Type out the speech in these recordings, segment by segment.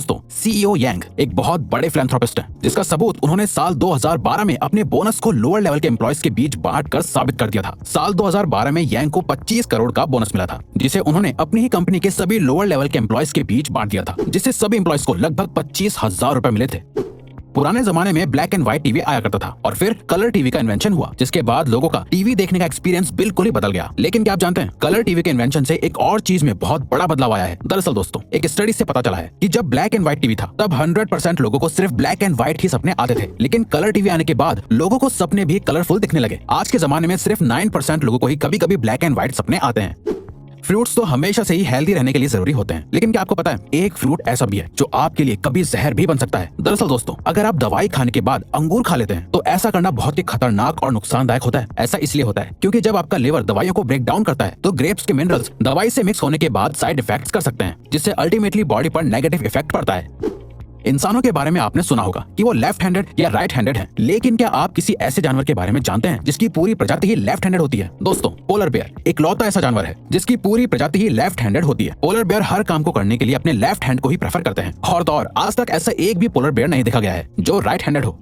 दोस्तों, सीईओ यांग एक बहुत बड़े फिलैंथ्रोपिस्ट हैं, जिसका सबूत उन्होंने साल 2012 में अपने बोनस को लोअर लेवल के एम्प्लॉयज के बीच बांटकर साबित कर दिया था। साल 2012 में यांग को 25 करोड़ का बोनस मिला था, जिसे उन्होंने अपनी ही कंपनी के सभी लोअर लेवल के एम्प्लॉयज के बीच बांट दिया था, जिससे सभी एम्प्लॉयज को लगभग 25,000 रुपए मिले थे। पुराने जमाने में ब्लैक एंड व्हाइट टीवी आया करता था और फिर कलर टीवी का इन्वेंशन हुआ, जिसके बाद लोगों का टीवी देखने का एक्सपीरियंस बिल्कुल ही बदल गया। लेकिन क्या आप जानते हैं, कलर टीवी के इन्वेंशन से एक और चीज में बहुत बड़ा बदलाव आया है। दरअसल दोस्तों, एक स्टडी से पता चला है कि जब ब्लैक एंड व्हाइट टीवी था तब 100% लोगों को सिर्फ ब्लैक एंड व्हाइट ही सपने आते थे, लेकिन कलर टीवी आने के बाद लोगों को सपने भी कलरफुल दिखने लगे। आज के जमाने में सिर्फ 9% लोगों को ही कभी कभी ब्लैक एंड व्हाइट सपने आते हैं। फ्रूट्स तो हमेशा से ही हेल्दी रहने के लिए जरूरी होते हैं, लेकिन क्या आपको पता है, एक फ्रूट ऐसा भी है जो आपके लिए कभी जहर भी बन सकता है। दरअसल दोस्तों, अगर आप दवाई खाने के बाद अंगूर खा लेते हैं तो ऐसा करना बहुत ही खतरनाक और नुकसानदायक होता है। ऐसा इसलिए होता है क्योंकि जब आपका लिवर दवाइयों को ब्रेक डाउन करता है तो ग्रेप्स के मिनरल्स दवाई से मिक्स होने के बाद साइड इफेक्ट्स कर सकते हैं, जिससे अल्टीमेटली बॉडी पर नेगेटिव इफेक्ट पड़ता है। इंसानों के बारे में आपने सुना होगा कि वो लेफ्ट हैंडेड या राइट हैंडेड हैं, लेकिन क्या आप किसी ऐसे जानवर के बारे में जानते हैं जिसकी पूरी प्रजाति ही लेफ्ट हैंडेड होती है? दोस्तों, पोलर बेयर इकलौता ऐसा जानवर है जिसकी पूरी प्रजाति ही लेफ्ट हैंडेड होती है। पोलर बेयर हर काम को करने के लिए अपने लेफ्ट हैंड को ही प्रेफर करते हैं, और तो और आज तक ऐसा एक भी पोलर बेयर नहीं देखा गया है जो राइट हैंडेड हो।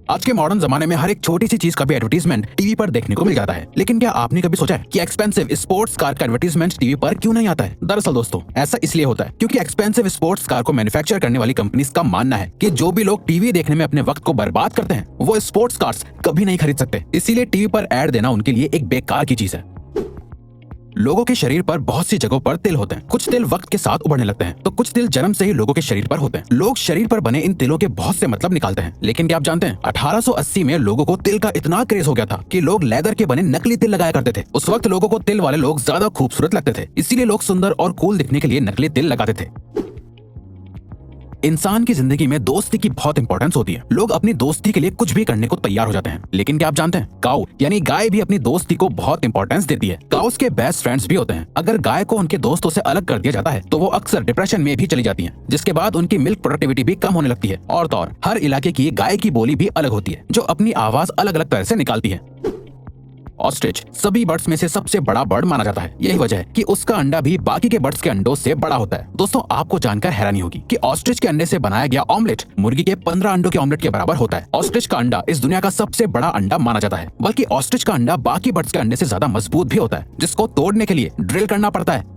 आज के मॉडर्न जमाने में हर एक छोटी सी चीज का भी एडवर्टीजमेंट टीवी पर देखने को मिल जाता है, लेकिन क्या आपने कभी सोचा है कि एक्सपेंसिव स्पोर्ट्स कार का एडवर्टीजमेंट टीवी पर क्यों नहीं आता है? दरअसल दोस्तों, ऐसा इसलिए होता है क्योंकि एक्सपेंसिव स्पोर्ट्स कार को मैन्युफैक्चर करने वाली कंपनीज का मानना है कि जो भी लोग टीवी देखने में अपने वक्त को बर्बाद करते हैं वो स्पोर्ट्स कार्स कभी नहीं खरीद सकते, इसीलिए टीवी पर ऐड देना उनके लिए एक बेकार की चीज है। लोगों के शरीर पर बहुत सी जगहों पर तिल होते हैं। कुछ तिल वक्त के साथ उभरने लगते हैं तो कुछ तिल जन्म से ही लोगों के शरीर पर होते हैं। लोग शरीर पर बने इन तिलों के बहुत से मतलब निकालते हैं, लेकिन क्या आप जानते हैं, 1880 में लोगों को तिल का इतना क्रेज हो गया था कि लोग लेदर के बने नकली तिल लगाया करते थे। उस वक्त लोगों को तिल वाले लोग ज्यादा खूबसूरत लगते थे, इसीलिए लोग सुंदर और कूल दिखने के लिए नकली तिल लगाते थे। इंसान की जिंदगी में दोस्ती की बहुत इंपॉर्टेंस होती है। लोग अपनी दोस्ती के लिए कुछ भी करने को तैयार हो जाते हैं, लेकिन क्या आप जानते हैं, काऊ यानी गाय भी अपनी दोस्ती को बहुत इंपॉर्टेंस देती है। काउस के बेस्ट फ्रेंड्स भी होते हैं। अगर गाय को उनके दोस्तों से अलग कर दिया जाता है तो वो अक्सर डिप्रेशन में भी चली जाती हैं, जिसके बाद उनकी मिल्क प्रोडक्टिविटी भी कम होने लगती है। और तो और हर इलाके की गाय की बोली भी अलग होती है, जो अपनी आवाज अलग अलग तरह से निकालती है। ऑस्ट्रिच सभी बर्ड्स में से सबसे बड़ा बर्ड माना जाता है। यही वजह है कि उसका अंडा भी बाकी के बर्ड्स के अंडों से बड़ा होता है। दोस्तों, आपको जानकर हैरानी होगी कि ऑस्ट्रिच के अंडे से बनाया गया ऑमलेट मुर्गी के 15 अंडों के ऑमलेट के बराबर होता है। ऑस्ट्रिच का अंडा इस दुनिया का सबसे बड़ा अंडा माना जाता है, बल्कि ऑस्ट्रिच का अंडा बाकी बर्ड्स के अंडे से ज्यादा मजबूत भी होता है, जिसको तोड़ने के लिए ड्रिल करना पड़ता है।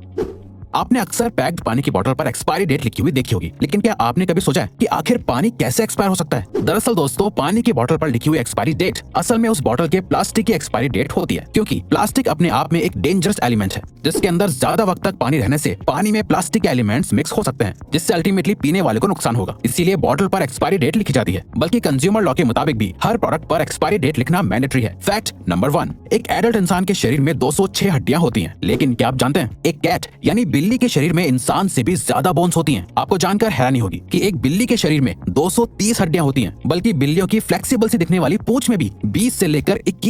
आपने अक्सर पैक्ड पानी की बोतल पर एक्सपायरी डेट लिखी हुई देखी होगी, लेकिन क्या आपने कभी सोचा है कि आखिर पानी कैसे एक्सपायर हो सकता है? दरअसल दोस्तों, पानी की बोतल पर लिखी हुई एक्सपायरी डेट असल में उस बोतल के प्लास्टिक की एक्सपायरी डेट होती है, क्योंकि प्लास्टिक अपने आप में एक डेंजरस एलिमेंट है, जिसके अंदर ज्यादा वक्त तक पानी रहने से पानी में प्लास्टिक के एलिमेंट्स मिक्स हो सकते हैं, जिससे अल्टीमेटली पीने वाले को नुकसान होगा। इसीलिए बोतल पर एक्सपायरी डेट लिखी जाती है, बल्कि कंज्यूमर लॉ के मुताबिक भी हर प्रोडक्ट पर एक्सपायरी डेट लिखना मैंडेटरी है। फैक्ट नंबर 1, एक एडल्ट इंसान के शरीर में 206 हड्डियां होती हैं, लेकिन क्या आप जानते हैं, एक कैट यानी बिल्ली के शरीर में इंसान से भी ज्यादा बोन्स होती हैं। आपको जानकर हैरानी होगी कि एक बिल्ली के शरीर में 230 हड्डियां होती हैं, बल्कि बिल्लियों की फ्लेक्सिबल सी दिखने वाली पूंछ में भी 20 से लेकर 21